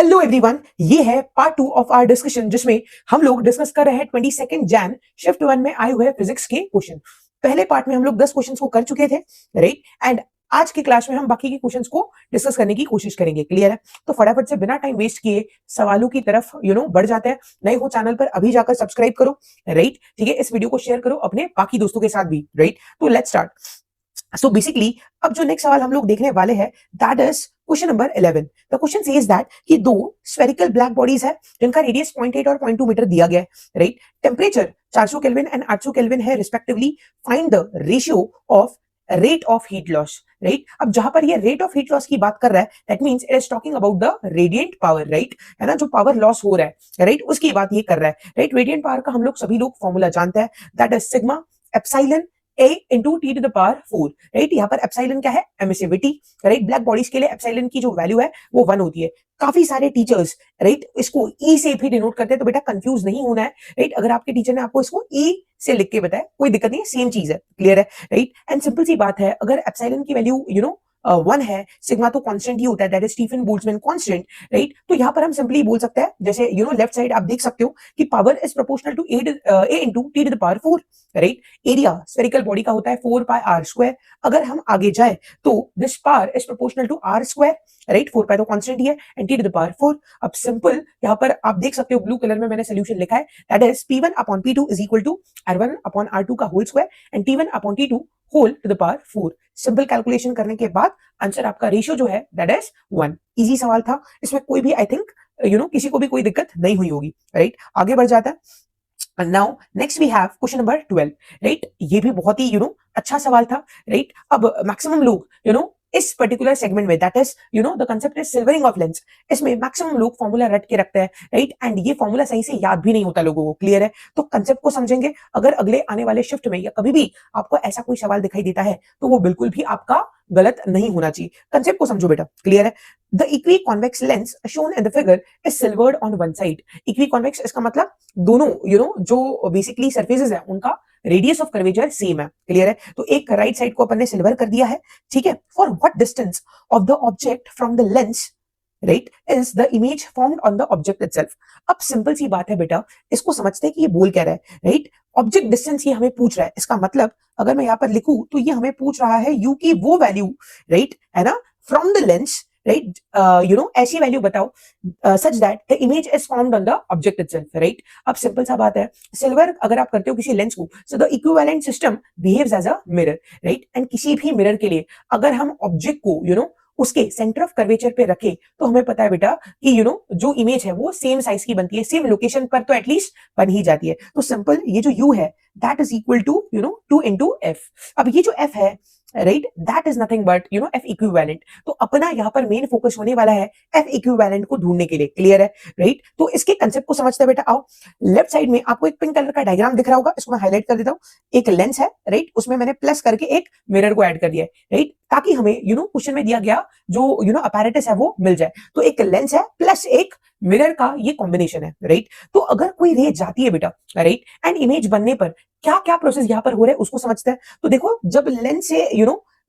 Hello everyone, ये है part 2 of our discussion जिसमें हम लोग डिस्कस कर रहे हैं 22 जैन शिफ्ट 1 में आए हुए फिजिक्स के क्वेश्चन। पहले पार्ट में हम लोग 10 क्वेश्चंस को कर चुके थे, राइट। एंड आज की क्लास में हम बाकी के क्वेश्चंस को डिस्कस करने की कोशिश करेंगे। क्लियर है? तो फटाफट से बिना टाइम वेस्ट किए सवालों की तरफ बढ़ जाते हैं। नए हो चैनल पर अभी जाकर सब्सक्राइब करो, राइट। ठीक है, इस वीडियो को शेयर करो अपने बाकी दोस्तों के साथ भी, राइट। तो लेट्स स्टार्ट। सो बेसिकली अब जो नेक्स्ट सवाल हम लोग देखने वाले हैं that is question number 11। The question says that कि दो स्फेरिकल ब्लैक बॉडीज है जिनका रेडियस 0.8 और 0.2 मीटर दिया गया है, right. Temperature 400 kelvin and 800 kelvin है respectively. Find the ratio of rate of heat loss, right. अब जहां पर ये रेट ऑफ हीट लॉस की बात कर रहा है that means it is talking about the radiant power, right. है ना, जो पावर लॉस हो रहा है, राइट, उसकी बात ये कर रहा है, राइट। रेडिएंट पावर का हम लोग सभी लोग फॉर्मूला जानते हैं, that is sigma epsilon A into T to the power 4, right. यहाँ पर एप्सिलॉन क्या है? Emissivity, right. ब्लैक बॉडीज के लिए एप्सिलॉन की जो वैल्यू है वो 1 होती है। काफी सारे टीचर्स, राइट, इसको E से भी डिनोट करते हैं, तो बेटा कंफ्यूज नहीं होना है, राइट। अगर आपके टीचर ने आपको इसको E से लिख के बताया कोई दिक्कत नहीं है, सेम चीज है। क्लियर है, राइट। एंड सिंपल सी बात है, अगर एप्सिलॉन की वैल्यू 1 है, सिग्मा तो कांस्टेंट ही होता है, that is Stefan Boltzmann constant, right. तो यहाँ पर हम सिंपली बोल सकते हैं, जैसे लेफ्ट साइड आप देख सकते हो कि power is proportional to A into T to the power 4, right. Area spherical body का होता है 4 पाई r स्क्वायर। अगर हम आगे जाए तो this power is proportional to r square, right. 4 pi तो कांस्टेंट ही है and T to the power 4। अब सिंपल यहाँ पर आप देख सकते हो ब्लू कलर में मैंने सोल्यूशन लिखा है, that is P1 upon P2 is equal to R1 upon R2 का whole square and T1 upon T2 whole to the power 4। Simple calculation करने के बाद आंसर आपका रेशियो जो है दैट इज 1। इजी सवाल था, इसमें कोई भी आई थिंक किसी को भी कोई दिक्कत नहीं हुई होगी, राइट। आगे बढ़ जाता है। Now next we have question number 12, right. ये भी बहुत ही अच्छा सवाल था, राइट। अब मैक्सिमम लोग इस पर्टिकुलर सेगमेंट में that is the concept is silvering of lens, इसमें मैक्सिमम लोग फॉर्मूला रट के रखते हैं, राइट। एंड ये फॉर्मूला सही से याद भी नहीं होता लोगों को। क्लियर है? तो कंसेप्ट को समझेंगे। अगर अगले आने वाले शिफ्ट में या कभी भी आपको ऐसा कोई सवाल दिखाई देता है तो वो बिल्कुल भी आपका गलत नहीं होना चाहिए। कंसेप्ट को समझो बेटा। क्लियर है? The equi convex lens shown in the figure is silvered on one side. Equi convex इसका मतलब दोनों जो बेसिकली सरफेसेस है उनका रेडियस ऑफ कर्वेचर सेम है। क्लियर है? तो एक राइट साइड को अपन ने सिल्वर कर दिया है, ठीक है। For what distance of the object from the lens, right, is the image formed on the object itself. अब सिंपल सी बात है बेटा, इसको समझते हैं कि ये बोल क्या रहा है, राइट। ऑब्जेक्ट डिस्टेंस ये हमें पूछ रहा है, इसका मतलब अगर मैं यहाँ पर लिखूं तो ये हमें पूछ रहा है यू की वो वैल्यू, राइट, है ना, फ्रॉम द लेंस, राइट। ऐसी वैल्यू बताओ such that the image is formed on the object itself, right. अब सिंपल सा बात है, सिल्वर अगर आप करते हो किसी लेंस को, so the equivalent system behaves as a mirror, right. And किसी भी मिरर के लिए अगर हम ऑब्जेक्ट को उसके सेंटर ऑफ कर्वेचर पे रखे तो हमें पता है बेटा कि जो इमेज है वो सेम साइज की बनती है, सेम लोकेशन पर तो एटलीस्ट बन ही जाती है। तो सिंपल ये जो u है that is equal to 2 into f। अब ये जो f है, right, that is nothing but f equivalent. तो अपना यहाँ पर मेन फोकस होने वाला है f इक्विवेलेंट को ढूंढने के लिए। क्लियर है, राइट। तो इसके कंसेप्ट को समझते हैं बेटा। आओ, लेफ्ट साइड में आपको एक पिंक कलर का डायग्राम दिख रहा होगा, इसको मैं हाईलाइट कर देता हूँ। एक लेंस है, राइट, उसमें मैंने प्लस करके एक मिरर को ऐड कर दिया है, राइट, ताकि हमें क्वेश्चन में दिया गया जो अपैरेटस है वो मिल जाए। तो एक लेंस है प्लस एक मिरर का ये कॉम्बिनेशन है, राइट। तो अगर कोई रे जाती है बेटा, राइट, एंड इमेज बनने पर क्या क्या प्रोसेस यहाँ पर हो रहा है उसको समझते हैं। तो देखो, जब लेंस से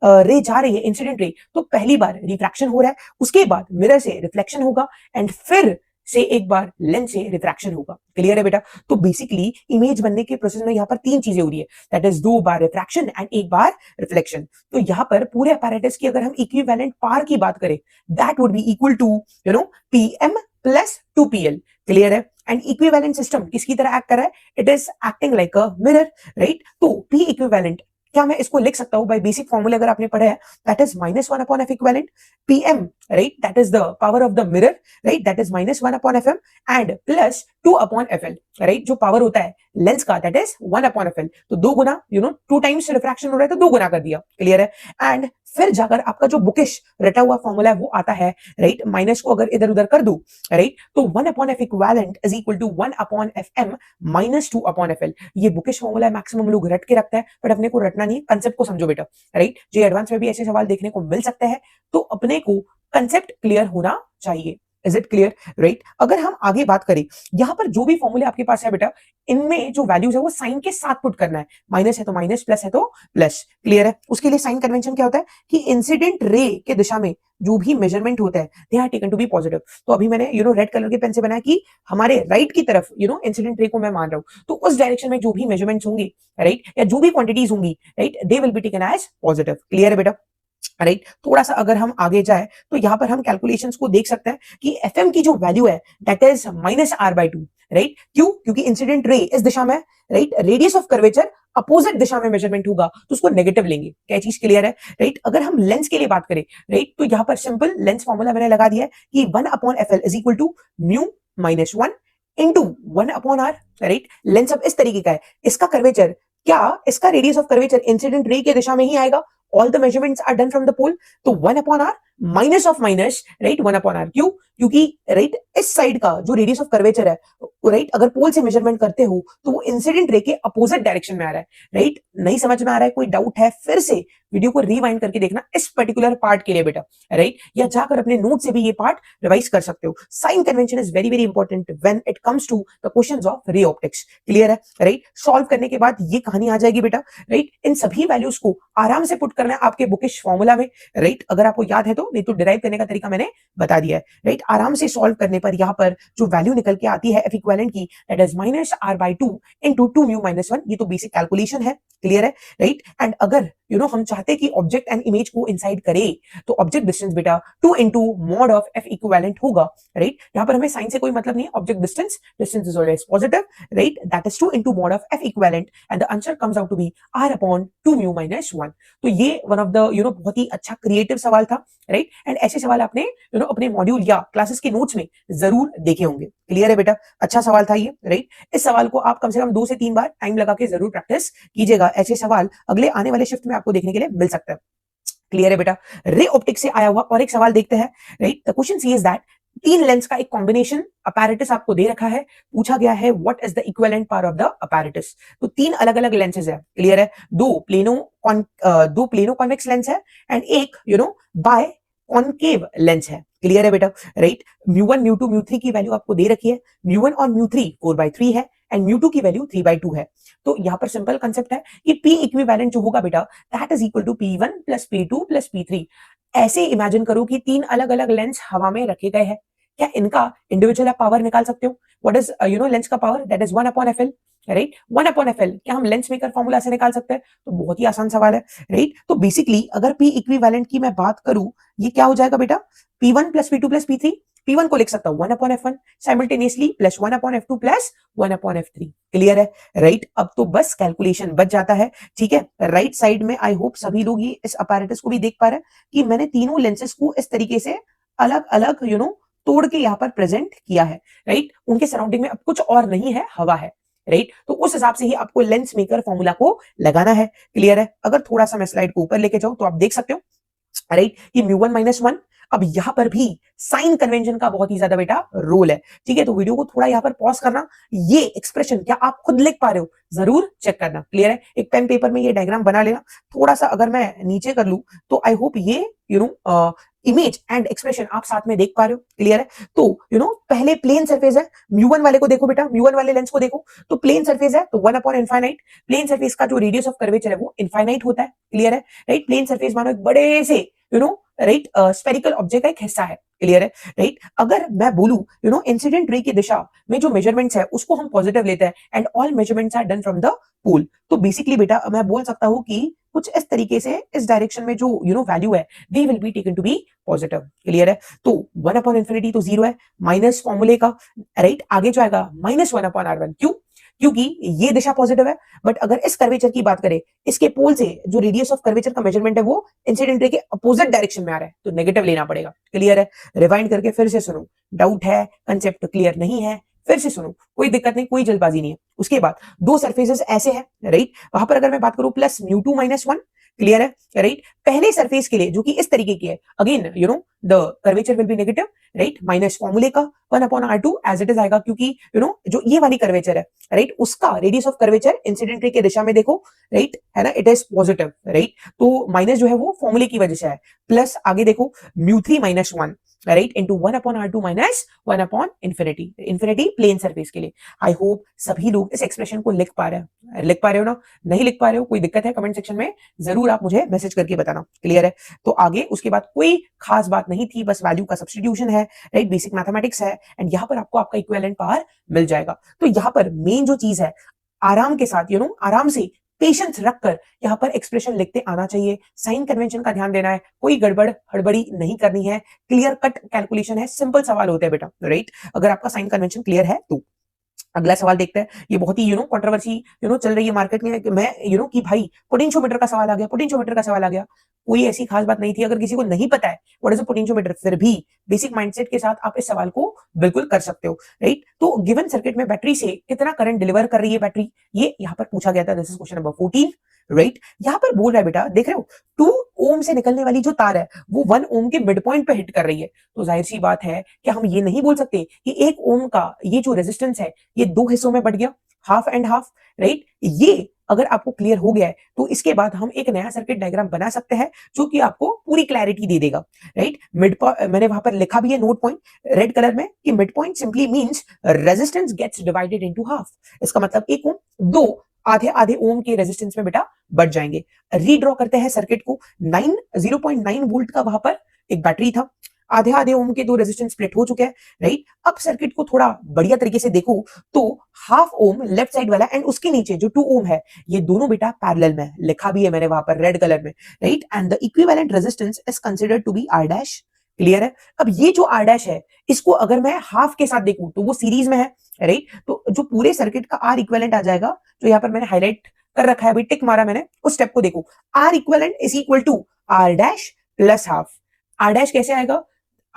रे जा रही है, इंसिडेंट रे, तो पहली बार रिफ्रैक्शन हो रहा है, उसके बाद मिरर से रिफ्लेक्शन होगा एंड फिर से एक बार लेंस से रिफ्रैक्शन होगा। क्लियर है बेटा? तो बेसिकली इमेज बनने के प्रोसेस में यहाँ पर 3 चीजें हो रही है, that is 2 bar refraction and 1 bar reflection. तो यहाँ पर पूरे अपैरेटस की अगर हम इक्विवेलेंट पावर की बात करें that would be equal to Pm plus 2Pl। Clear है? एंड इक्विवेलेंट सिस्टम किसकी तरह एक्ट कर रहा है? It is acting like a mirror, right. तो P इक्विवेलेंट क्या मैं इसको लिख सकता हूं बाय बेसिक फॉर्मूला अगर आपने पढ़ा है, that is -1 upon f equivalent. Pm, right, that is the power of the mirror, right, that is -1 upon fm and plus 2 upon fl, right, जो पावर होता है लेंस का दैट इज 1 अपॉन fl। तो 2 गुना 2 times refraction हो रहा है तो 2 गुना कर दिया। क्लियर है? एंड फिर जाकर आपका जो बुकिश रटा हुआ फॉर्मूला है वो आता है, राइट, माइनस को अगर इधर उधर कर दूं, राइट, तो 1 upon f equivalent is equal to 1 upon fm minus 2 upon fl। ये बुकिश फॉर्मूला है, मैक्सिमम लोग रट के रखते हैं, बट अपने को रटना नहीं, कंसेप्ट को समझो बेटा, राइट। जो एडवांस में भी ऐसे सवाल देखने को मिल सकते हैं, तो अपने को कंसेप्ट क्लियर होना चाहिए। Is it clear? राइट, अगर हम आगे बात करें, यहां पर जो भी फॉर्मूले आपके पास है बेटा, इनमें जो वैल्यूज है वो साइन के साथ पुट करना है, माइनस है तो माइनस, प्लस है तो प्लस। क्लियर है? उसके लिए साइन कन्वेंशन क्या होता है कि इंसिडेंट रे के दिशा में जो भी मेजरमेंट होता है they are taken to be positive. तो अभी मैंने रेड कलर के पेन से बनाया कि हमारे राइट की तरफ इंसिडेंट रे को मैं मान रहा हूं, तो उस डायरेक्शन में जो भी मेजरमेंट्स होंगी, राइट, या जो भी क्वांटिटीज होंगी, right, they will be taken as positive. Clear है बेटा? राइट, थोड़ा सा अगर हम आगे जाए तो यहां पर हम कैलकुलेशंस को देख सकते हैं कि एफएम की जो वैल्यू है दैट इज -r/2। राइट, क्यों? क्योंकि इंसिडेंट रे इस दिशा में, right, radius of curvature opposite दिशा में मेजरमेंट होगा तो उसको नेगेटिव लेंगे। क्या चीज क्लियर है? राइट, अगर हम लेंस के लिए बात करें, राइट, तो यहां पर सिंपल लेंस फॉर्मूला मैंने लगा दिया है कि 1/fl is equal to mu minus 1 into 1/r। Right, lens अब इस तरीके का है, इसका कर्वेचर, क्या इसका radius of curvature incident ray के दिशा में ही आएगा? All the measurements are done from the pole, तो 1/r minus of minus, right, 1/r। क्यों? क्योंकि राइट इस साइड का जो रेडियस ऑफ कर्वेचर है, राइट, अगर पोल से मेजरमेंट करते हो तो वो इंसिडेंट रे के अपोजिट डायरेक्शन में आ रहा है। राइट, नहीं समझ में आ रहा है, कोई डाउट है, फिर से वीडियो को रिवाइंड करके देखना इस पर्टिकुलर पार्ट के लिए बेटा। राइट, या जाकर अपने नोट से भी ये पार्ट रिवाइज कर सकते हो। Sign convention is very very important when it comes to the questions of ray optics. Clear है? राइट, सॉल्व करने के बाद ये कहानी आ जाएगी बेटा। राइट, इन सभी वैल्यूज को आराम से पुट करना है आपके बुकिश फॉर्मूला में। राइट, अगर आपको याद है तो, नहीं तो डिराइव करने का तरीका मैंने बता दिया है। राइट, आराम से सॉल्व करने पर यहाँ पर जो वैल्यू निकल के आती है एफ इक्विवेलेंट की, दैट इज -r/2 इंटू 2μ-1। ये तो बेसिक कैलकुलेशन है। क्लियर है? राइट, एंड अगर हम चाहते कि ऑब्जेक्ट एंड इमेज को इंसाइड करे तो ऑब्जेक्ट डिस्टेंस बेटा 2 into mod of F equivalent होगा। राइट, यहाँ पर हमें साइन से कोई मतलब नहीं है, object distance is always positive. Right, that is 2 into mod of F equivalent and the answer comes out to be r/2μ-1। तो ये वन ऑफ द बहुत ही अच्छा क्रिएटिव सवाल था। राइट, एंड ऐसे सवाल आपने अपने मॉड्यूल या क्लासेस के नोट्स में जरूर देखे होंगे। क्लियर है बेटा? अच्छा सवाल था ये। राइट, इस सवाल को आप कम से कम 2 से 3 बार टाइम लगा के जरूर प्रैक्टिस कीजिएगा। ऐसे सवाल अगले आने वाले शिफ्ट में आपको देखने के लिए मिल सकता है। क्लियर है बेटा? रे ऑप्टिक्स से आया हुआ और एक सवाल देखते हैं। Right, the question see is that 3 lens का एक कॉम्बिनेशन अपैरेटस आपको दे रखा है, पूछा गया है what is the equivalent power of the apparatus. तो 3 अलग अलग लेंसेज है। क्लियर है? 2 प्लेनो कॉन्वेक्स लेंस है एंड एक बाय कॉनकेव लेंस है। क्लियर है बेटा? राइट, μ1 μ2 μ3 की वैल्यू आपको दे रखी है। μ1 और μ3 4/3 है एंड μ2 की वैल्यू 3/2 है। तो यहाँ पर सिंपल कंसेप्ट है कि P इक्विवेलेंट जो होगा बेटा that is equal to P1 plus P2 plus P3। ऐसे इमेजिन करो कि 3 अलग अलग लेंस हवा में रखे गए हैं, क्या इनका इंडिविजुअल पावर निकाल सकते हो? व्हाट इज लेंस का power? That is 1/fl। Right, 1/fl क्या हम लेंस मेकर फॉर्मूला से निकाल सकते हैं? तो बहुत ही आसान सवाल है। राइट, तो बेसिकली अगर P इक्विवेलेंट की मैं बात करूं, ये क्या हो जाएगा बेटा? P1 plus P2 plus P3। P1 को लिख सकता हूं 1/f1 simultaneously plus 1/f2 plus 1/f3। Clear है? राइट, अब तो बस कैलकुलेशन बच जाता है। ठीक है, राइट साइड में आई होप सभी लोग ये इस अपैरेटस को भी देख पा रहे हैं कि मैंने तीनों लेंसेज को इस तरीके से अलग अलग तोड़ के यहाँ पर प्रेजेंट किया है। राइट, उनके सराउंडिंग में अब कुछ और नहीं है, हवा है। राइट, तो उस हिसाब से ही आपको लेंस मेकर फॉर्मूला को लगाना है। क्लियर है? अगर थोड़ा सा मैं स्लाइड को ऊपर लेके जाऊं तो आप देख सकते हो, राइट, ये μ1-1। अब यहां पर भी साइन कन्वेंशन का बहुत ही ज्यादा बेटा रोल है। ठीक है, तो वीडियो को थोड़ा यहां पर पॉज करना, ये एक्सप्रेशन क्या आप खुद लिख पा रहे हो जरूर चेक करना। क्लियर है? एक पेन पेपर में ये डायग्राम बना लेना। थोड़ा सा अगर मैं नीचे कर लूं तो आई होप ये इमेज एंड एक्सप्रेशन आप साथ में देख पा रहे हो। क्लियर है? तो पहले प्लेन सरफेस है, μ1 वाले को देखो बेटा, μ1 वाले लेंस को देखो, तो प्लेन सरफेस है तो 1/इनफाइनाइट। प्लेन सरफेस का जो रेडियस ऑफ कर्वेचर है वो इनफाइनाइट होता है। क्लियर है? राइट, प्लेन सरफेस मानो एक बड़े से राइट स्फेरिकल ऑब्जेक्ट का एक हिस्सा है। क्लियर है? राइट, अगर मैं बोलूं इंसिडेंट रे की दिशा में जो मेजरमेंट्स है उसको हम पॉजिटिव लेते हैं and all measurements are done from the pole, तो बेसिकली बेटा मैं बोल सकता हूं कि कुछ इस तरीके से इस डायरेक्शन में जो वैल्यू है they will be taken to be positive. Clear है? तो 1/infinity तो 0 है, माइनस फॉर्मूले का, राइट, आगे जो आएगा -1/r1। क्यों? क्योंकि ये दिशा पॉजिटिव है। बट अगर इस कर्वेचर की बात करें, इसके पोल से जो रेडियस ऑफ कर्वेचर का मेजरमेंट है वो इंसिडेंट रे के अपोजिट डायरेक्शन में आ रहा है, तो नेगेटिव लेना पड़ेगा। क्लियर है? रिवाइंड करके फिर से सुनो, डाउट है, कंसेप्ट क्लियर नहीं है, फिर से सुनो, कोई दिक्कत नहीं, कोई जल्दबाजी नहीं है। उसके बाद 2 सरफेसेस ऐसे हैं, राइट, वहां पर अगर मैं बात करूं प्लस μ2-1। क्लियर है? राइट, पहले सरफेस के लिए जो कि इस तरीके की है, again the curvature will be negative, right, minus फॉर्मूले का 1/r2 एज इट इज आएगा, क्योंकि जो ये वाली कर्वेचर है, राइट, उसका radius of curvature incident ray की दिशा में देखो, राइट, है ना, इट इज पॉजिटिव, राइट, तो माइनस जो है वो फॉर्मूले की वजह से है, प्लस आगे देखो μ3 - 1, राइट, इंटू 1/r2 माइनस 1/इंफिनिटी, इंफिनिटी प्लेन सरफेस के लिए। आई होप सभी लोग इस एक्सप्रेशन को लिख पा रहे हो ना? नहीं लिख पा रहे हो, कोई दिक्कत है कमेंट सेक्शन में जरूर आप मुझे मैसेज करके बताना, क्लियर है? तो आगे उसके बाद कोई खास बात नहीं थी, बस वैल्यू का सब्स्टिट्यूशन है, राइट, बेसिक मैथमेटिक्स है, एंड यहाँ पर आपको आपका इक्विवेलेंट पावर मिल जाएगा। तो यहाँ पर मेन जो चीज है, आराम के साथ आराम से पेशेंस रखकर यहाँ पर एक्सप्रेशन लिखते आना चाहिए, साइन कन्वेंशन का ध्यान देना है, कोई गड़बड़ हड़बड़ी नहीं करनी है, क्लियर कट कैलकुलेशन है, सिंपल सवाल होते हैं बेटा, राइट, अगर आपका साइन कन्वेंशन क्लियर है तो। अगला सवाल देखते हैं, ये बहुत ही कंट्रोवर्सी चल रही है मार्केट में कि मैं कि भाई पोटेंशियोमीटर का सवाल आ गया, पोटेंशियोमीटर का सवाल आ गया। कोई ऐसी खास बात नहीं थी, अगर किसी को नहीं पता है व्हाट इज अ पोटेंशियोमीटर, फिर भी बेसिक माइंडसेट के साथ आप इस सवाल को बिल्कुल कर सकते हो, राइट। तो गिवन सर्किट में बैटरी से कितना करंट डिलीवर कर रही है बैटरी, ये यहाँ पर पूछा गया था, this is question number 14, right. यहाँ पर बोल रहा है बेटा, देख रहे हो 2 ओम से निकलने वाली जो तार है वो 1 ओम के मिड पॉइंट पे हिट कर रही है, तो जाहिर सी बात है कि हम ये नहीं बोल सकते कि 1 ओम का ये जो रेजिस्टेंस है ये 2 हिस्सों में बट गया, हाफ एंड हाफ, राइट। ये अगर आपको क्लियर हो गया है तो इसके बाद हम एक नया सर्किट डायग्राम बना सकते हैं जो कि आपको पूरी क्लैरिटी दे देगा, राइट। मैंने वहां पर लिखा भी है नोट पॉइंट रेड कलर में कि mid point simply means resistance gets divided into half, इसका मतलब 1 ओम 2 आधे आधे ओम के रेजिस्टेंस में बेटा बढ़ जाएंगे। रीड्रॉ करते हैं सर्किट को, 0.9 वोल्ट का वहां पर एक बैटरी था, आधे आधे ओम के 2 रेजिस्टेंस स्प्लिट हो चुके हैं, राइट। अब सर्किट को थोड़ा बढ़िया तरीके से देखो तो हाफ ओम लेफ्ट साइड वाला एंड उसके नीचे जो 2 ओम है ये दोनों बेटा पैरेलल में, लिखा भी है मैंने वहां पर रेड कलर में, right, and the equivalent resistance is considered to be R dash, clear है। अब ये जो R डैश है इसको अगर मैं हाफ के साथ देखूं तो वो सीरीज में है, राइट, तो जो पूरे सर्किट का R इक्विवेलेंट आ जाएगा, जो यहाँ पर मैंने हाईलाइट कर रखा है, अभी टिक मारा मैंने, उस स्टेप को देखो, R equivalent is equal to R dash plus half. R dash कैसे आएगा,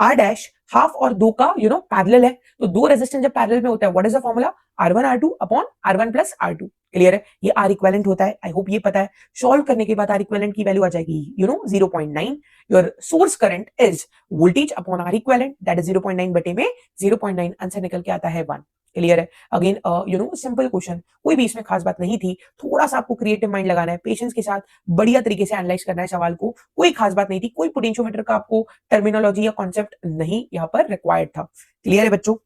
R डैश हाफ और 2 का पैरेलल है, तो 2 रेजिस्टेंस जब पैरेलल में होता है what is the formula, R1 R2 upon R1 plus R2, clear है। ये R इक्विवेलेंट होता है, आई होप ये पता है। सॉल्व करने के बाद R इक्विवेलेंट की वैल्यू आ जाएगी 0.9, your source current is voltage upon R equivalent, that is 0.9 बटे में 0.9, आंसर निकल के आता है 1, क्लियर है। अगेन सिंपल क्वेश्चन, कोई भी इसमें खास बात नहीं थी, थोड़ा सा आपको क्रिएटिव माइंड लगाना है, पेशेंस के साथ बढ़िया तरीके से एनालाइज करना है सवाल को, कोई खास बात नहीं थी, कोई पोटेंशियोमीटर का आपको टर्मिनोलॉजी या कॉन्सेप्ट नहीं यहाँ पर रिक्वायर्ड था, क्लियर है बच्चों।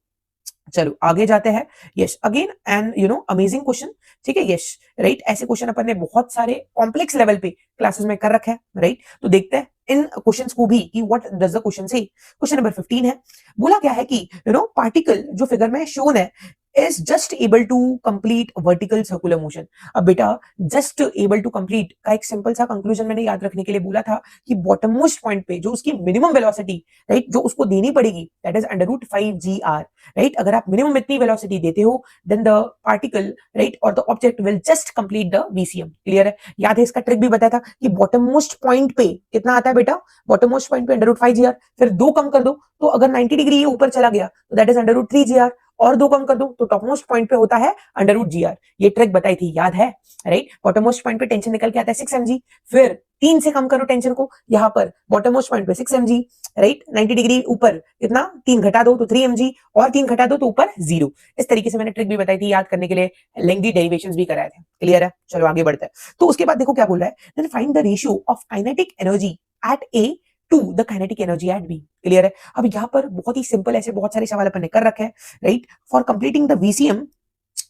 चलो आगे जाते हैं, yes again and amazing question, ठीक है, यस, राइट, ऐसे क्वेश्चन अपन ने बहुत सारे कॉम्प्लेक्स लेवल पे क्लासेस में कर रखे हैं, राइट। तो देखते हैं इन क्वेश्चंस को भी कि व्हाट डज द क्वेश्चन से। क्वेश्चन नंबर 15 है, बोला क्या है कि पार्टिकल जो फिगर में शोन है is just able to complete vertical circular motion। अब बेटा just able to complete का एक सिंपल सा कंक्लूजन मैंने याद रखने के लिए बोला था कि बॉटम मोस्ट पॉइंट पे जो उसकी मिनिमम वेलोसिटी, राइट, जो उसको देनी पड़ेगी दैट इज √5gr, राइट। अगर आप मिनिमम इतनी वेलोसिटी देते हो देन द पार्टिकल, राइट, और the object will just complete the VCM, clear है। याद है इसका ट्रिक भी बताया था कि बॉटम मोस्ट पॉइंट पे कितना आता है बेटा, बॉटम मोस्ट पॉइंट पे √5gr, फिर 2 कम कर दो तो अगर 90 डिग्री ये ऊपर चला गया तो दैट इज √3gr, और 2 कम कर दो तो टॉप मोस्ट पॉइंट पे होता है √gr। ये ट्रिक बताई थी, याद है, राइट। बॉटम मोस्ट पॉइंट पे टेंशन निकल के आता है 6 mg, फिर 3 से कम करो टेंशन को, यहाँ पर बॉटम मोस्ट पॉइंट पे 6 mg, राइट, 90 डिग्री ऊपर कितना 3 घटा दो तो 3 mg, और 3 घटा दो तो ऊपर 0। इस तरीके से मैंने ट्रिक भी बताई थी, याद करने के लिए लेंथी डेरिवेशंस भी कराए थे, क्लियर है। चलो आगे बढ़ते हैं। तो उसके बाद देखो क्या बोल रहा है, then find the ratio of kinetic energy at A to the kinetic energy at B, clear है। अब यहाँ पर बहुत ही सिंपल ऐसे बहुत सारे सवाल अपन ने कर रखे हैं, right. For completing the VCM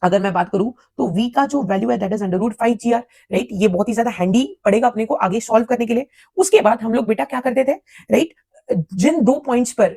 अगर मैं बात करूं तो V का जो वैल्यू है दैट इज √5gr, राइट। ये बहुत ही ज्यादा हैंडी पड़ेगा अपने को आगे सॉल्व करने के लिए। उसके बाद हम लोग बेटा क्या करते थे, राइट, जिन 2 पॉइंट्स पर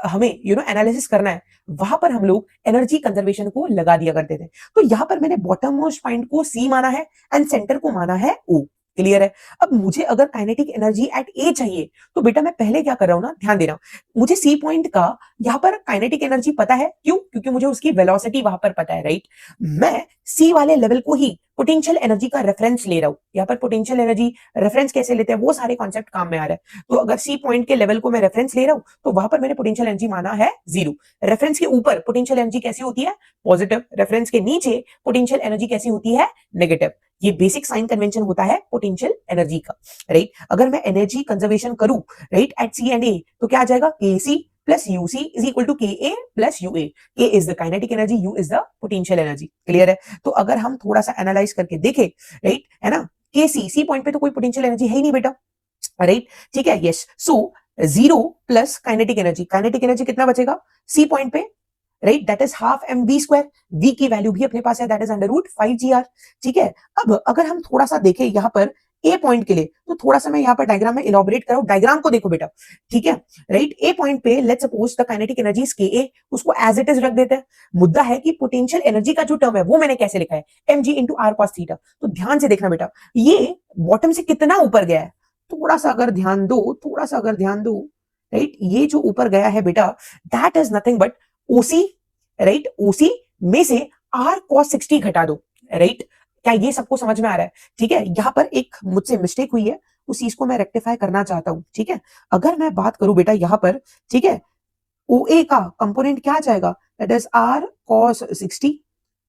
हमें एनालिसिस करना है वहां पर हम लोग एनर्जी कंजर्वेशन को लगा दिया करते थे। तो यहाँ पर मैंने बॉटम मोस्ट पॉइंट को C माना है एंड सेंटर को माना है O, क्लियर है। अब मुझे अगर काइनेटिक एनर्जी एट A चाहिए तो बेटा मैं पहले क्या कर रहा हूं ना, ध्यान देना, मुझे C पॉइंट का यहाँ पर काइनेटिक एनर्जी पता है, क्यों, क्योंकि मुझे उसकी वेलोसिटी वहां पर पता है, राइट। मैं C वाले लेवल को ही पोटेंशियल एनर्जी का रेफरेंस ले रहा हूं, यहाँ पर पोटेंशियल एनर्जी रेफरेंस कैसे लेते हैं वो सारे कॉन्सेप्ट काम में आ रहा है। तो अगर सी पॉइंट के लेवल को मैं रेफरेंस ले रहा हूं तो वहां पर मैंने पोटेंशियल एनर्जी माना है 0। रेफरेंस के ऊपर पोटेंशियल एनर्जी कैसी होती है? पॉजिटिव। रेफरेंस के नीचे पोटेंशियल एनर्जी कैसी होती है? नेगेटिव। ये बेसिक साइन कन्वेंशन होता है पोटेंशियल एनर्जी का, राइट। अगर मैं एनर्जी कंजर्वेशन करूं, राइट, एट सी एंड ए, तो क्या आ जाएगा? Kc plus Uc is equal to Ka plus Ua. K is the kinetic energy, U is the potential energy. Clear है? तो अगर हम थोड़ा सा एनालाइज करके देखें, राइट, है ना, Kc, सी पॉइंट पे तो कोई पोटेंशियल एनर्जी है ही नहीं बेटा, राइट, ठीक है, yes. So 0 plus kinetic energy, kinetic energy कितना बचेगा सी पॉइंट पे, right, that is half m v square. V की वैल्यू भी अपने पास है, that is under root 5 gr, ठीक है। अब अगर हम थोड़ा सा देखें यहाँ पर ए पॉइंट के लिए, तो थोड़ा सा मैं यहाँ पर डायग्राम में इलॉबरेट कराऊं, डायग्राम को देखो बेटा, ठीक है, राइट। ए पॉइंट पे let's suppose the kinetic energy is Ka, उसको एज इट इज रख देते हैं। मुद्दा है कि पोटेंशियल एनर्जी का जो टर्म है वो मैंने कैसे लिखा है, mg into R cos theta. तो ध्यान से देखना बेटा, ये बॉटम से कितना ऊपर गया है, थोड़ा सा अगर ध्यान दो, थोड़ा सा अगर ध्यान दो, राइट, ये जो ऊपर गया है बेटा, that is nothing but OC, right, OC में से आर कॉस 60 घटा दो, राइट। क्या ये सबको समझ में आ रहा है? ठीक है, यहाँ पर एक मुझसे मिस्टेक हुई है, उस चीज को मैं रेक्टिफाई करना चाहता हूं, ठीक है। अगर मैं बात करूं बेटा यहाँ पर, ठीक है, OA का कंपोनेंट क्या आ जाएगा, that is R cos 60,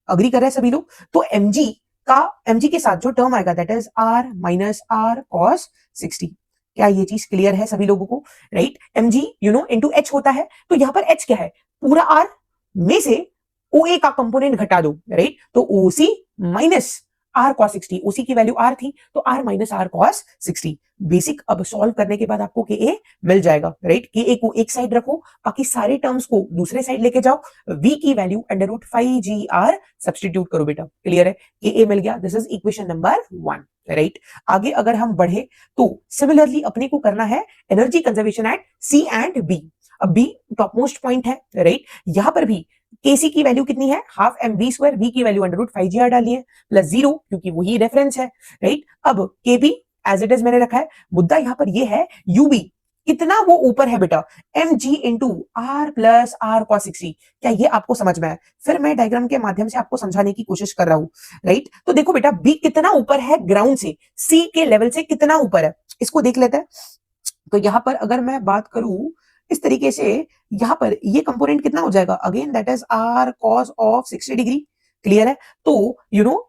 agree कर रहे हैं सभी लोग। तो mg के साथ जो टर्म आएगा that is R minus R cos 60। क्या ये चीज क्लियर है सभी लोगों को, राइट? mg इनटू h होता है, तो यहाँ पर h क्या है, पूरा r में से OA का कंपोनेंट घटा दो, राइट। तो OC minus R cos 60, OC की वैल्यू r थी तो r minus R cos 60। Basic अब सॉल्व करने के बाद आपको Ka मिल जाएगा, राइट। Ka को एक साइड रखो, बाकी सारे टर्म्स को दूसरे साइड लेके जाओ, v की value under root 5gr substitute करो बेटा, क्लियर है। Ka मिल गया, this is equation number 1, right. आगे अगर हम बढ़े तो सिमिलरली अपने को करना है energy conservation at C and B. अब बी टॉप मोस्ट पॉइंट है, राइट। यहां पर भी Kc की वैल्यू कितनी है, half m v square, v की वैल्यू अंडर रूट 5gr डाली है, प्लस 0 क्योंकि वही रेफरेंस है, राइट। अब Kb एज इट इज मैंने रखा है। मुद्दा यहां पर ये है ub कितना वो ऊपर है बेटा, mg into R plus R cos 60। क्या ये आपको समझ में आया? फिर मैं डायग्राम के माध्यम से आपको समझाने की कोशिश कर रहा हूं, राइट। तो देखो बेटा, b कितना ऊपर है ग्राउंड से, c के लेवल से कितना ऊपर है, इसको देख लेते हैं। तो यहां पर अगर मैं बात करूं इस तरीके से, यहां पर ये कंपोनेंट कितना हो जाएगा, again that is R cos of 60 degree, clear है। तो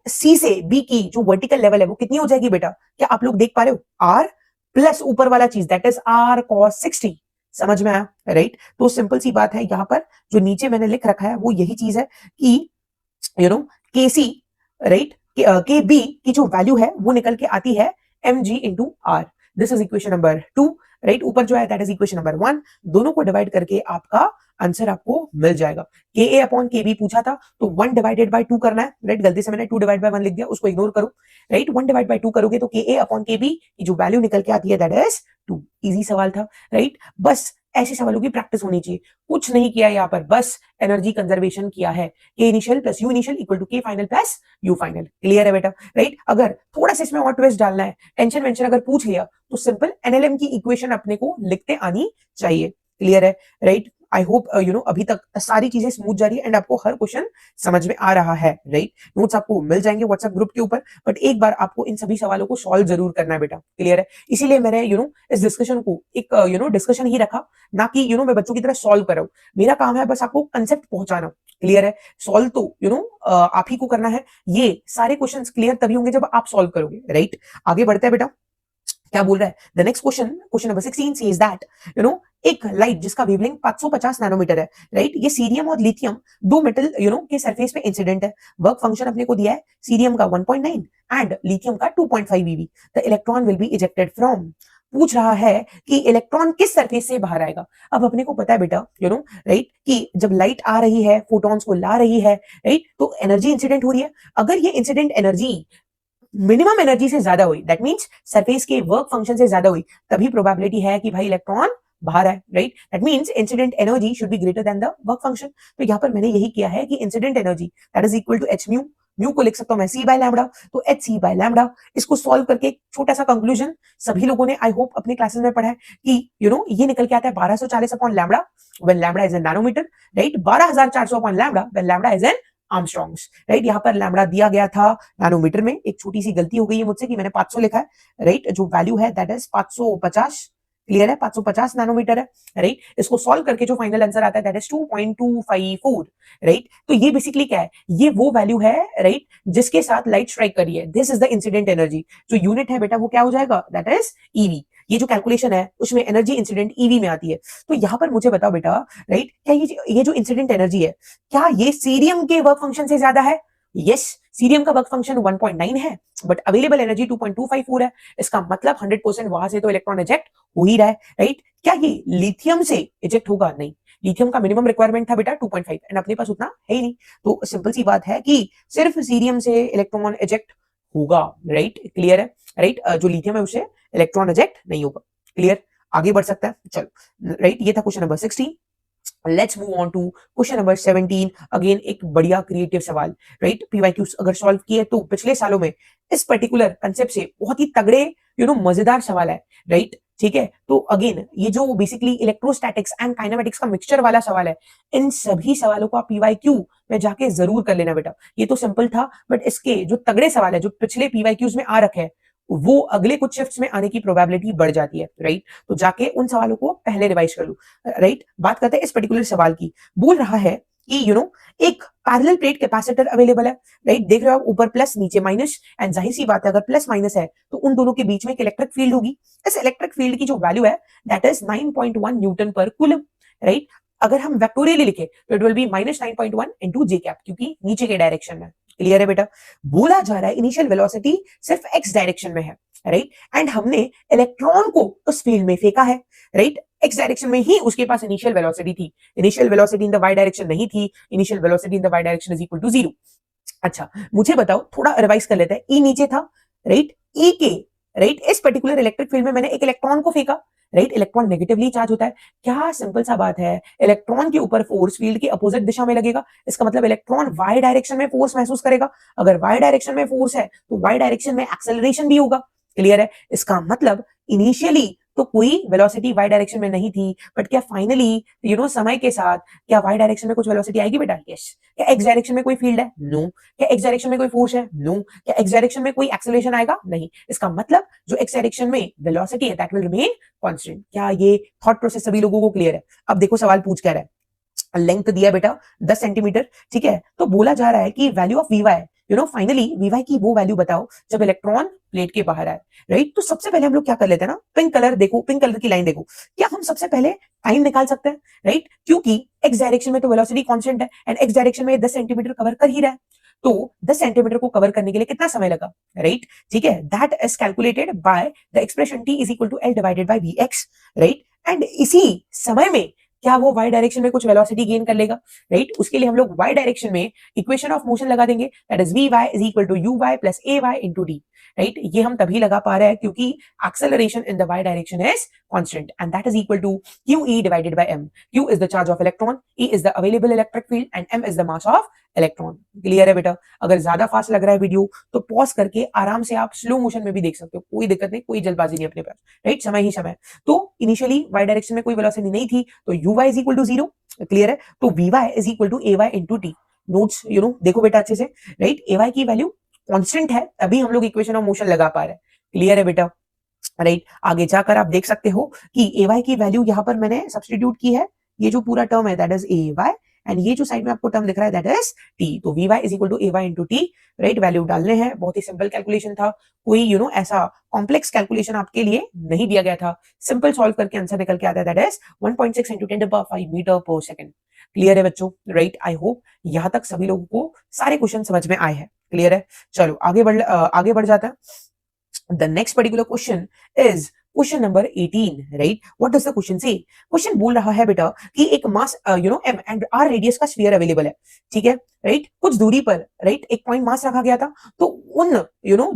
सी से बी की जो वर्टिकल लेवल है वो कितनी हो जाएगी बेटा, क्या आप लोग देख पा रहे हो, आर प्लस ऊपर वाला चीज दैट इज आर कॉस 60। समझ में आया, राइट। तो सिंपल सी बात है, यहां पर जो नीचे मैंने लिख रखा है वो यही चीज है कि के सी, राइट, के बी की जो वैल्यू है वो निकल के आती है mg into R. This is equation number 2, right. ऊपर जो है दैट इज इक्वेशन नंबर 1। दोनों को डिवाइड करके आपका आंसर आपको मिल जाएगा। Ka अपॉन Kb पूछा था तो 1 डिवाइडेड बाय 2 करना है, राइट। गलती से मैंने 2 डिवाइड बाय 1 लिख दिया, उसको इग्नोर करो, राइट। 1 डिवाइड बाय 2 करोगे तो Ka अपॉन Kb की जो वैल्यू निकल के आती है दैट इज 2। इजी सवाल था, राइट। बस ऐसे सवालों की प्रैक्टिस होनी चाहिए, कुछ नहीं किया यहाँ पर, बस एनर्जी कंजर्वेशन किया है। K initial plus U initial equal to K final plus U final, clear है बेटा, राइट। अगर थोड़ा सा इसमें और ट्विस्ट डालना है, टेंशन वेंशन अगर पूछ लिया तो सिंपल NLM की इक्वेशन अपने को लिखते आनी चाहिए, क्लियर है, राइट। आई होप अभी तक सारी चीजें स्मूथ जा रही है एंड आपको हर क्वेश्चन समझ में आ रहा है, राइट। नोट्स आपको मिल जाएंगे व्हाट्सएप ग्रुप के ऊपर, बट एक बार आपको इन सभी सवालों को सॉल्व जरूर करना है बेटा, क्लियर है। इसीलिए मैंने इस डिस्कशन को एक डिस्कशन ही रखा, ना कि मैं बच्चों की तरह सॉल्व कर रहा हूं। मेरा काम है बस आपको कंसेप्ट पहुंचाना, क्लियर है। सॉल्व तो आप ही को करना है। ये सारे क्वेश्चंस क्लियर तभी होंगे जब आप सॉल्व करोगे, राइट। आगे बढ़ते हैं बेटा, क्या बोल रहा है the next question number 16 says that एक लाइट जिसका वेवलेंथ 550 नैनोमीटर है, राइट। ये सीरियम और लिथियम दो मेटल के सरफेस पे इंसिडेंट है। वर्क फंक्शन अपने को दिया है सीरियम का 1.9 एंड लिथियम का 2.5 eV। The electron will be ejected from, पूछ रहा है कि इलेक्ट्रॉन किस सरफेस से बाहर आएगा। अब अपने को पता है बेटा राइट कि जब लाइट आ रही है फोटॉन्स को ला रही है, राइट, तो एनर्जी इंसिडेंट हो रही है। अगर ये इंसिडेंट एनर्जी मिनिमम एनर्जी से ज्यादा हुई, दैट मींस सरफेस के वर्क फंक्शन से ज्यादा हुई, तभी प्रोबेबिलिटी है कि भाई इलेक्ट्रॉन बाहर है, right. That means incident energy should be greater than the work function. तो यहां पर मैंने यही किया है कि incident energy that is equal to h mu, mu को लिख सकता हूं मैं c बाय लैम्बडा, तो h c बाय लैम्बडा। इसको सॉल्व करके एक छोटा सा कंक्लूजन सभी लोगों ने आई होप अपने क्लासेस में पढ़ा है कि ये निकल के आता है 1240 upon lambda when lambda is in nanometer, right. 12400 upon lambda when lambda is in angstroms, right. यहाँ पर लैम्बडा दिया गया था नैनोमीटर में, एक छोटी सी गलती हो गई है मुझसे कि मैंने 500 लिखा है, राइट। जो वैल्यू है दैट इज 550, क्लियर है, 550 नैनोमीटर है, राइट। इसको सॉल्व करके जो फाइनल आंसर आता है दैट इज 2.254, राइट। तो ये बेसिकली क्या है, ये वो वैल्यू है, राइट, जिसके साथ लाइट स्ट्राइक करी है। This is the incident energy. जो यूनिट है बेटा वो क्या हो जाएगा, दैट इज ईवी। ये जो कैलकुलेशन है उसमें एनर्जी इंसिडेंट ईवी में आती है। तो यहां पर मुझे बताओ बेटा, राइट, क्या ये जो इंसिडेंट एनर्जी है, क्या ये सीरियम के वर्क फंक्शन से ज्यादा है? यस, सीरियम का वर्क फंक्शन 1.9 है, बट अवेलेबल एनर्जी 2.254 है। इसका मतलब 100% वहां से तो इलेक्ट्रॉन इजेक्ट हो ही रहा है, राइट। क्या ये लिथियम से इजेक्ट होगा? नहीं, लिथियम का मिनिमम रिक्वायरमेंट था बेटा 2.5 एंड अपने पास उतना है ही नहीं। तो सिंपल सी बात है कि सिर्फ सीरियम से इलेक्ट्रॉन इजेक्ट होगा, राइट, क्लियर है, राइट। जो लिथियम है उससे इलेक्ट्रॉन इजेक्ट नहीं होगा, क्लियर। आगे बढ़ सकता है, चलो, राइट। ये था question number 16। Let's move on to question number 17। Again एक बढ़िया क्रिएटिव सवाल, राइट। पीवाईक्यूज अगर सॉल्व किए तो पिछले सालों में इस पर्टिकुलर कंसेप्ट से बहुत ही तगड़े मजेदार सवाल है, राइट, ठीक है। तो अगेन ये जो बेसिकली इलेक्ट्रोस्टैटिक्स एंड काइनेमेटिक्स का मिक्सचर वाला सवाल है, इन सभी सवालों को आप पीवाईक्यू में जाके जरूर कर लेना बेटा। ये तो सिंपल था, बट इसके जो तगड़े सवाल है जो पिछले पीवाईक्यूज में आ रखे हैं, वो अगले कुछ शिफ्ट्स में आने की प्रोबेबिलिटी बढ़ जाती है, राइट। तो जाके उन सवालों को पहले रिवाइज कर लो, राइट। बात करते हैं इस पर्टिकुलर सवाल की। बोल रहा है कि एक पैरेलल प्लेट कैपेसिटर अवेलेबल है, राइट। देख रहे हो आप, ऊपर प्लस नीचे माइनस, एंड जाहिर सी बात है अगर प्लस माइनस है तो उन दोनों के बीच में एक इलेक्ट्रिक फील्ड होगी। इस इलेक्ट्रिक फील्ड की जो वैल्यू है दैट इज 9.1 न्यूटन पर कूलम, राइट। अगर हम वेक्टोरियली लिखे तो it will be -9.1 into J cap, क्योंकि नीचे के डायरेक्शन में, क्लियर है बेटा। बोला जा रहा है इनिशियल वेलोसिटी सिर्फ एक्स डायरेक्शन में है, राइट, एंड हमने इलेक्ट्रॉन को उस फील्ड में फेंका है, राइट। एक्स डायरेक्शन में ही उसके पास इनिशियल वेलोसिटी थी, initial velocity in the y direction नहीं थी। Initial velocity in the y direction is equal to 0। अच्छा, मुझे बताओ, थोड़ा रिवाइज कर लेते हैं। ई नीचे था, राइट, ई के, राइट, इस पर्टिकुलर इलेक्ट्रिक फील्ड में मैंने एक इलेक्ट्रॉन को फेंका, राइट। इलेक्ट्रॉन नेगेटिवली चार्ज होता है, क्या सिंपल सा बात है, इलेक्ट्रॉन के ऊपर फोर्स फील्ड की अपोजिट दिशा में लगेगा। इसका मतलब इलेक्ट्रॉन वाई डायरेक्शन में फोर्स महसूस करेगा। अगर वाई डायरेक्शन में फोर्स है तो वाई डायरेक्शन में एक्सेलरेशन भी होगा, क्लियर है। इसका मतलब इनिशियली तो कोई वेलोसिटी वाई डायरेक्शन में नहीं थी, बट क्या फाइनली समय के साथ क्या वाई डायरेक्शन में कुछ वेलोसिटी आएगी बेटा? यस। क्या एक्स डायरेक्शन में कोई फील्ड है? नो। क्या एक्स डायरेक्शन में कोई फोर्स है? नो। क्या एक्स डायरेक्शन में कोई एक्सेलरेशन आएगा? नहीं। इसका मतलब जो एक्स डायरेक्शन में वेलोसिटी है दैट विल रिमेन कांस्टेंट। क्या ये थॉट प्रोसेस सभी लोगों को क्लियर है? अब देखो सवाल पूछ क्या रहा है। लेंथ दिया बेटा 10 सेंटीमीटर, ठीक है। तो बोला जा रहा है कि value of v y, finally v y की वो वैल्यू बताओ जब इलेक्ट्रॉन प्लेट के बाहर आए, राइट। तो सबसे पहले हम लोग क्या कर लेते हैं ना, पिंक कलर देखो, पिंक कलर की लाइन देखो। क्या हम सबसे पहले टाइम निकाल सकते हैं, राइट, क्योंकि एक्स डायरेक्शन में तो वेलोसिटी कांस्टेंट है एंड एक्स डायरेक्शन में 10 सेंटीमीटर कवर कर ही रहा है। तो 10 सेंटीमीटर को कवर करने के लिए कितना समय लगा, राइट, ठीक है। That is calculated by the expression t is equal to l divided by v x, right. And इसी समय में क्या वो वाई डायरेक्शन में कुछ वेलोसिटी गेन कर लेगा, राइट। उसके लिए हम लोग वाई डायरेक्शन में इक्वेशन ऑफ मोशन लगा देंगे, that is v y is equal to u y plus a y into d, right. ये हम तभी लगा पा रहे हैं क्योंकि acceleration in the y direction is constant and that is equal to q e divided by m. Q is the charge of electron, e is the available electric field and m is the mass of electron. Clear है बेटा? अगर ज्यादा fast लग रहा है video तो pause करके आराम से आप स्लो मोशन में भी देख सकते हो, कोई दिक्कत नहीं, कोई जल्दबाजी नहीं अपने पास, राइट। समय ही समय। तो इनिशियली वाई डायरेक्शन में कोई वेलोसिटी नहीं थी तो u y is equal to 0, clear है। तो v y is equal to a y into t. Notes देखो बेटा अच्छे से, राइट। ए वाई की वैल्यू कांस्टेंट है तभी हम लोग इक्वेशन ऑफ मोशन लगा पा रहे हैं, क्लियर है बेटा, राइट। आगे जाकर आप देख सकते हो कि ए वाई की वैल्यू यहां पर मैंने सब्स्टिट्यूट की है। ये जो पूरा टर्म है that is a y and ये जो साइड में आपको टर्म दिख रहा है दैट इज टी। तो v y is equal to a y into t, right. Value डालने हैं, बहुत ही सिंपल कैलकुलेशन था, कोई ऐसा कॉम्प्लेक्स कैलकुलेशन आपके लिए नहीं दिया गया था। सिंपल सॉल्व करके आंसर निकल के आता है दैट इज 1.6 इंटू 10⁵ मीटर पर सेकंड। क्लियर है बच्चों, राइट। आई होप यहां तक सभी लोगों को सारे क्वेश्चन समझ में आए हैं, क्लियर है। चलो आगे बढ़ जाता है। The next particular question is question number 18, right. What does the question से? क्वेश्चन बोल रहा है बेटा कि एक मास एम एंड आर रेडियस का स्फीयर अवेलेबल है, ठीक है, राइट। कुछ दूरी पर, राइट, एक पॉइंट मास रखा गया था, तो उन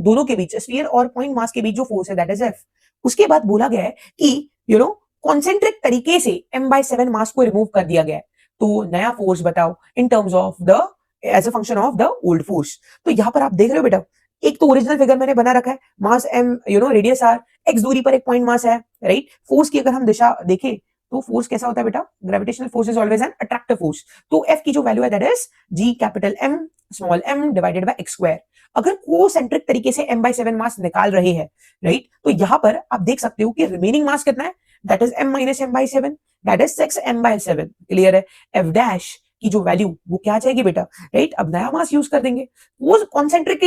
दोनों के बीच, स्फीयर और पॉइंट मास के बीच जो फोर्स है दैट इज एफ। उसके बाद बोला गया है कि कॉन्सेंट्रिक तरीके से m/7 मास को रिमूव कर दिया गया है। तो नया फोर्स बताओ in terms of the as a function of the old force. तो यहां पर आप देख रहे हो बेटा, एक तो ओरिजिनल फिगर मैंने बना रखा है, मास m रेडियस r, एक्स दूरी पर एक पॉइंट मास है, राइट। फोर्स की अगर हम दिशा देखें तो फोर्स कैसा होता है बेटा, gravitational force is always an attractive force. तो F की जो वैल्यू है that is G capital M small m divided by x square. अगर कोसेंट्रिक तरीके से m/7 मास निकाल रहे हैं, राइट, तो यहां पर आप देख सकते हो कि रिमेनिंग मास कितना है, that is m minus m/7, that is 6m/7। Clear है। F डैश की जो वैल्यू वो क्या आ जाएगी बेटा, राइट, अब नया मास यूज कर देंगे। वो कॉन्सेंट्रिक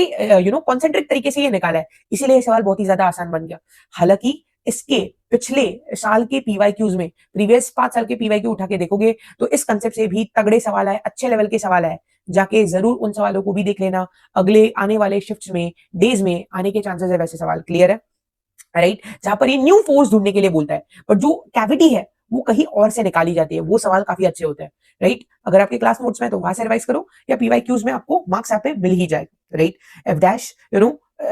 कॉन्सेंट्रिक तरीके से ये निकाला है, इसीलिए ये सवाल बहुत ही ज्यादा आसान बन गया। हालांकि इसके पिछले साल के पीवाईक्यूज में, प्रीवियस 5 साल के पीवाईक्यू उठा के देखोगे तो इस कंसेप्ट से भी तगड़े सवाल आए, अच्छे लेवल के सवाल आए, जाके जरूर उन सवालों को भी देख लेना। अगले आने वाले शिफ्ट्स में, डेज में आने के चांसेस है वैसे सवाल। क्लियर है, राइट, जहां पर ये न्यू फोर्स ढूंढने के लिए बोलता है, पर जो कैविटी है वो कहीं और से निकाली जाती है, वो सवाल काफी अच्छे होते हैं, राइट। अगर आपके क्लास नोट्स में तो वहां से रिवाइज करो, या पीवाईक्यूज में आपको मार्क्स यहाँ पे मिल ही जाएगा, right. F dash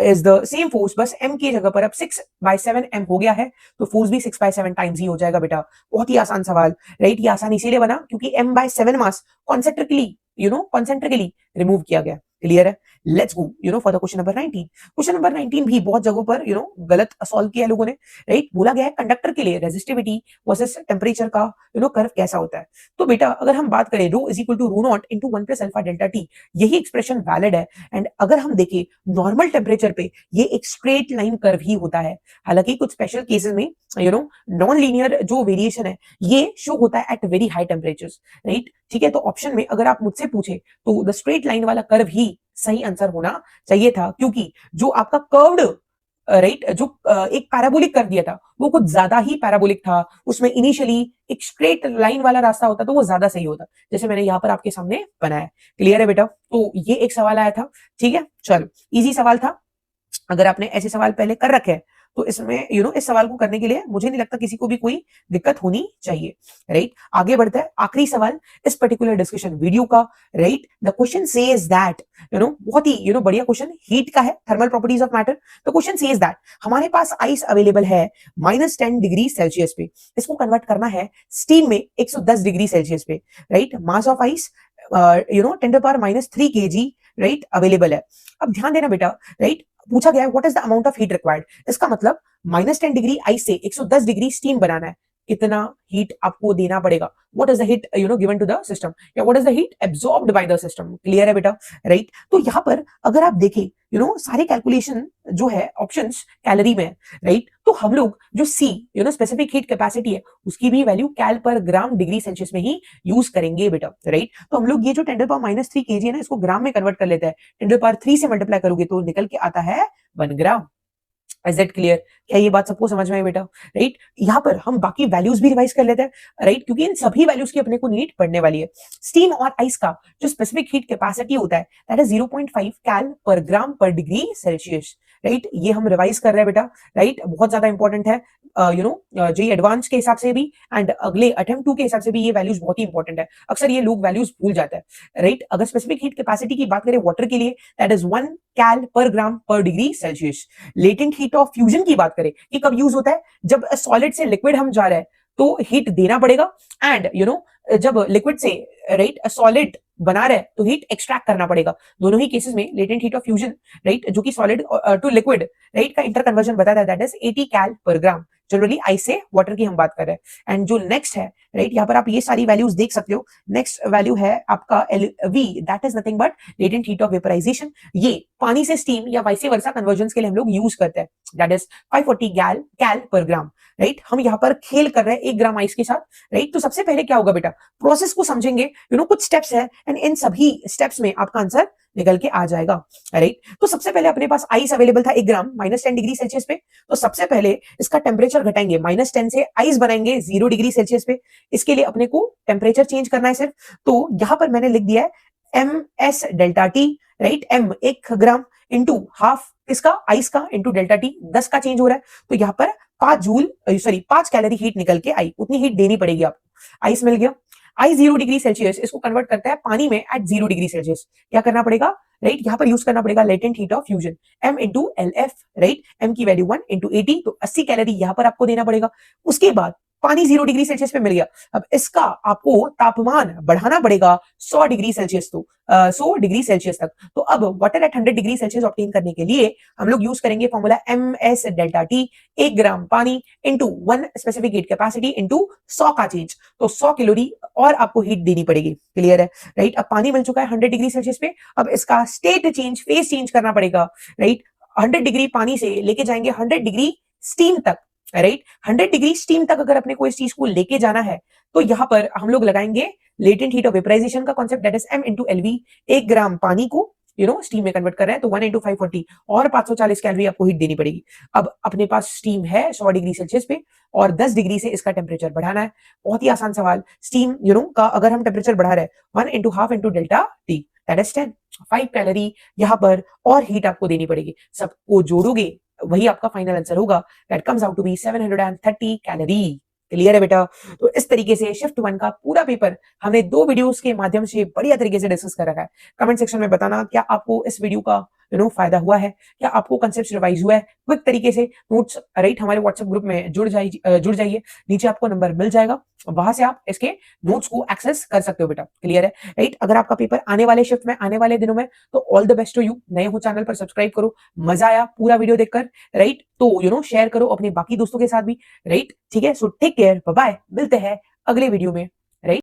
is the same force, बस m की जगह पर अब 6/7 m हो गया है, तो फोर्स भी 6/7 टाइम्स ही हो जाएगा बेटा। बहुत ही आसान सवाल, राइट। ये आसान इसीलिए बना क्योंकि m/7 मास कॉन्सेंट्रिकली रिमूव किया गया। क्लियर है। Let's go for the question number 19। Question number 19 भी बहुत जगहों पर गलत सॉल्व किया है लोगों ने, राइट। बोला गया है कंडक्टर के लिए रेजिस्टिविटी वर्सेस टेम्परेचर का कर्व कैसा होता है। तो बेटा अगर हम बात करें rho is equal to rho naught into 1 plus alpha delta T, यही एक्सप्रेशन वैलिड है। एंड अगर हम देखें नॉर्मल टेम्परेचर पे ये एक स्ट्रेट लाइन कर्व ही होता है। हालांकि कुछ स्पेशल केसेस में नॉन लीनियर जो वेरिएशन है ये शो होता है at very high temperatures, right. ठीक है, तो ऑप्शन में अगर आप मुझसे पूछे तो द स्ट्रेट लाइन वाला कर्व ही सही आंसर होना चाहिए था, क्योंकि जो आपका कर्व्ड, राइट, जो एक पैराबोलिक कर दिया था वो कुछ ज्यादा ही पैराबोलिक था। उसमें इनिशियली एक स्ट्रेट लाइन वाला रास्ता होता तो वो ज्यादा सही होता, जैसे मैंने यहाँ पर आपके सामने बनाया। क्लियर है बेटा। तो ये एक सवाल आया था, ठीक है, चलो इजी सवाल था। अगर आपने ऐसे सवाल पहले कर रखे हैं तो इसमें इस सवाल को करने के लिए मुझे नहीं लगता किसी को भी कोई दिक्कत होनी चाहिए, राइट। आगे बढ़ता है, आखिरी सवाल इस पर्टिकुलर डिस्कशन वीडियो का, right. The question says that बहुत ही बढ़िया क्वेश्चन, हीट का है, thermal properties of matter. The question says that हमारे पास आइस अवेलेबल है -10 डिग्री सेल्सियस पे, इसको कन्वर्ट करना है स्टीम में 110 डिग्री सेल्सियस पे, right. Mass of ice 10⁻³ kg, right, available है। अब ध्यान देना बेटा, राइट, पूछा गया है what is the amount of heat required. इसका मतलब -10 डिग्री आइस से 110 डिग्री स्टीम बनाना है, कितना हीट आपको देना पड़ेगा। What is the heat given to the system, या what is the heat absorbed by the system. Clear है बेटा, राइट। तो यहाँ पर अगर आप देखें सारे कैलकुलेशन जो है ऑप्शंस कैलोरी में, राइट। तो हम लोग जो सी स्पेसिफिक हीट कैपेसिटी है उसकी भी वैल्यू कैल पर ग्राम डिग्री सेल्सियस में ही यूज करेंगे बेटा, राइट। तो हम लोग ये जो 10⁻³ kg है ना, इसको ग्राम में कन्वर्ट कर लेते हैं। 10⁻³ से मल्टीप्लाई करोगे तो निकल के आता है 1 ग्राम। Is that clear? क्या ये बात सबको समझ में आई बेटा, राइट। यहाँ पर हम बाकी वैल्यूज भी रिवाइज कर लेते हैं, राइट, क्योंकि इन सभी वैल्यूज की अपने को नीड पड़ने वाली है। स्टीम और आइस का जो स्पेसिफिक हीट कैपेसिटी होता है दैट इज 0.5 कैल पर ग्राम पर डिग्री सेल्सियस, राइट। ये हम रिवाइज कर रहे हैं बेटा, राइट, बहुत ज्यादा इंपॉर्टेंट है जेईई एडवांस के हिसाब से भी एंड अगले अटेम्प्ट 2 के हिसाब से भी ये वैल्यूज बहुत ही इंपॉर्टेंट है। अक्सर ये लोग वैल्यूज भूल जाते हैं, राइट। अगर स्पेसिफिक हीट कैपेसिटी की बात करें वाटर के लिए दैट इज 1 कैल पर ग्राम पर degree Celsius. Latent heat of fusion की बात करें कि कब यूज होता है, जब सॉलिड से लिक्विड हम जा रहे हैं तो हीट देना पड़ेगा, एंड जब लिक्विड से, राइट, सॉलिड बना रहे तो हीट एक्सट्रैक्ट करना पड़ेगा। दोनों ही केसेस में latent heat of fusion, right, जो कि सॉलिड टू लिक्विड, राइट, का इंटर कन्वर्जन बताता है दैट इज 80 कैल पर ग्राम। जनरली आइस से वाटर की हम बात कर रहे हैं। एंड जो नेक्स्ट है, राइट, यहाँ पर आप ये सारी वैल्यूज देख सकते हो। नेक्स्ट वैल्यू है आपका LV, that is nothing but latent heat of vaporisation. ये पानी से स्टीम या वाइस वर्सा कन्वर्जन के लिए हम लोग यूज करते हैं, दैट इज 540 कैल पर ग्राम, राइट। हम यहाँ पर खेल कर रहे हैं 1 ग्राम आइस के साथ, राइट। तो सबसे पहले क्या होगा बेटा, प्रोसेस को समझेंगे, कुछ स्टेप्स है एंड इन सभी स्टेप्स में आपका आंसर निकल के आ जाएगा, राइट। तो सबसे पहले अपने पास आइस अवेलेबल था 1 ग्राम -10 डिग्री सेल्सियस पे। तो सबसे पहले इसका टेम्परेचर घटाएंगे, -10 से आइस बनाएंगे 0 डिग्री सेल्सियस पे। इसके लिए अपने को टेम्परेचर चेंज करना है सिर्फ। तो यहां पर मैंने लिख दिया है MS delta T, right. M 1 gram into half इसका आइस का इंटू डेल्टा टी 10 का चेंज हो रहा है। तो यहाँ पर 5 कैलोरी हीट निकल के आई, उतनी हीट देनी पड़ेगी आपको। आइस मिल गया, आइस 0 डिग्री सेल्सियस इसको कन्वर्ट करता है पानी में एट 0 डिग्री सेल्सियस। क्या करना पड़ेगा, राइट, यहाँ पर यूज करना पड़ेगा latent heat of fusion, M into LF, right. M की वैल्यू 1 इंटू 80, तो 80 कैलोरी यहाँ पर आपको देना पड़ेगा। उसके बाद पानी 0 डिग्री सेल्सियस पे मिल गया। अब इसका आपको तापमान बढ़ाना पड़ेगा 100 डिग्री सेल्सियस 100 डिग्री सेल्सियस तक। तो अब water at 100 degree Celsius obtain करने के लिए हम लोग यूज करेंगे फॉर्मूला MS डेल्टा T, 1 ग्राम पानी into 1 specific heat capacity into 100 का चेंज, तो 100 कैलोरी और आपको हीट देनी पड़ेगी। क्लियर है, राइट। अब पानी मिल चुका है 100 डिग्री सेल्सियस पे, अब इसका स्टेट चेंज, फेज चेंज करना पड़ेगा, राइट। 100 डिग्री पानी से लेके जाएंगे 100 डिग्री स्टीम तक, राइट। 100 डिग्री स्टीम तक अगर अपने को इस चीज को लेके जाना है तो यहां पर हम लोग लगाएंगे लेटेंट हीट ऑफ वेपराइजेशन का concept, that is M into LV। 1 ग्राम पानी को स्टीम में कन्वर्ट कर रहे हैं तो 1 इंटू 540 और 540 कैलोरी आपको हीट देनी पड़ेगी। अब अपने पास स्टीम है 100 डिग्री सेल्सियस पे और 10 डिग्री से इसका टेम्परेचर बढ़ाना है। बहुत ही आसान सवाल। स्टीम का अगर हम टेम्परेचर बढ़ा रहे हैं 1 into half into delta T, that is 10, 5 calorie यहाँ पर और हीट आपको देनी पड़ेगी। सबको जोड़ोगे वही आपका फाइनल आंसर होगा, that comes out to be 730 calorie. Clear है बेटा? तो इस तरीके से शिफ्ट 1 का पूरा पेपर हमने 2 वीडियोस के माध्यम से बढ़िया तरीके से डिस्कस कर रखा है। कमेंट सेक्शन में बताना क्या आपको इस वीडियो का फायदा हुआ है, क्या आपको कंसेप्ट रिवाइज हुआ है। क्विक तरीके से नोट्स, राइट, हमारे व्हाट्सएप ग्रुप में जुड़ जाइए, नीचे आपको नंबर मिल जाएगा, वहां से आप इसके नोट्स को एक्सेस कर सकते हो बेटा। क्लियर है, राइट। अगर आपका पेपर आने वाले शिफ्ट में, आने वाले दिनों में, तो all the best to you. नए हो चैनल पर सब्सक्राइब करो, मजा आया पूरा वीडियो देखकर, राइट, तो शेयर करो अपने बाकी दोस्तों के साथ भी, राइट। ठीक है, so take care, bye bye, मिलते हैं अगले वीडियो में।